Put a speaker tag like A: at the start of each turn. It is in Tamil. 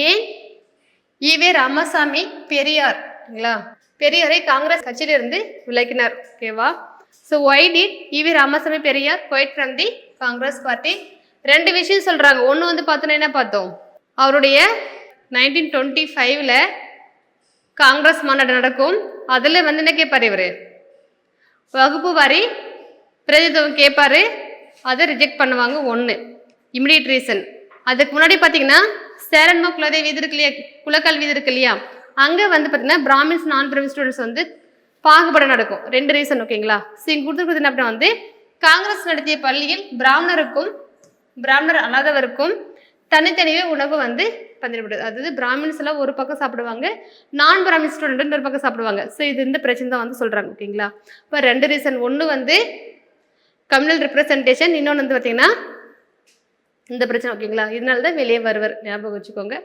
A: ஏன் ஈவே ராமசாமி பெரியார்ங்களா பெரியாரை காங்கிரஸ் கட்சியிலிருந்து விலக்கினார்? ஓகேவா? So why did E V Ramasamy Periyar quit from the Congress party? ரெண்டு விஷயம் சொல்றாங்க. ஒன்று வந்து பார்த்தோன்னா என்ன பார்த்தோம், அவருடைய 1925ல் காங்கிரஸ் மாநாடு நடக்கும். அதில் வந்து என்ன கேட்பார், இவர் வகுப்பு வாரி பிரதிநிதித்துவம் கேட்பாரு, அதை ரிஜெக்ட் பண்ணுவாங்க. ஒன்று இமிடியட் ரீசன். அதுக்கு முன்னாடி பார்த்தீங்கன்னா சேரன்மா குலதெய்வ வீதி இருக்கு இல்லையா, குலக்கல் வீதி இருக்கு இல்லையா, அங்கே வந்து பார்த்தீங்கன்னா பிராமின்ஸ் நான் பிராமின் ஸ்டூடெண்ட்ஸ் வந்து பாகுபாடு நடக்கும். ரெண்டு ரீசன். ஓகேங்களா? ஸோ இங்கே கொடுத்துருக்குறது என்ன அப்படின்னா வந்து காங்கிரஸ் நடத்திய பள்ளியில் பிராமணர் அல்லாதவருக்கும் தனித்தனியே உணவு வந்து பந்திடப்படுது. அதாவது பிராமின்ஸ் எல்லாம் ஒரு பக்கம் சாப்பிடுவாங்க, நான் பிராமின் ஸ்டூடெண்ட் இன்னொரு பக்கம் சாப்பிடுவாங்க. ஸோ இது இந்த பிரச்சனை தான் வந்து சொல்றாங்க. ஓகேங்களா? இப்போ ரெண்டு ரீசன். ஒன்று வந்து கம்யூனல் ரெப்ரசன்டேஷன், இன்னொன்று வந்து பார்த்தீங்கன்னா இந்த பிரச்சனை. ஓகேங்களா? இதனால தான் வெளியே வருவர். ஞாபகம் வச்சுக்கோங்க.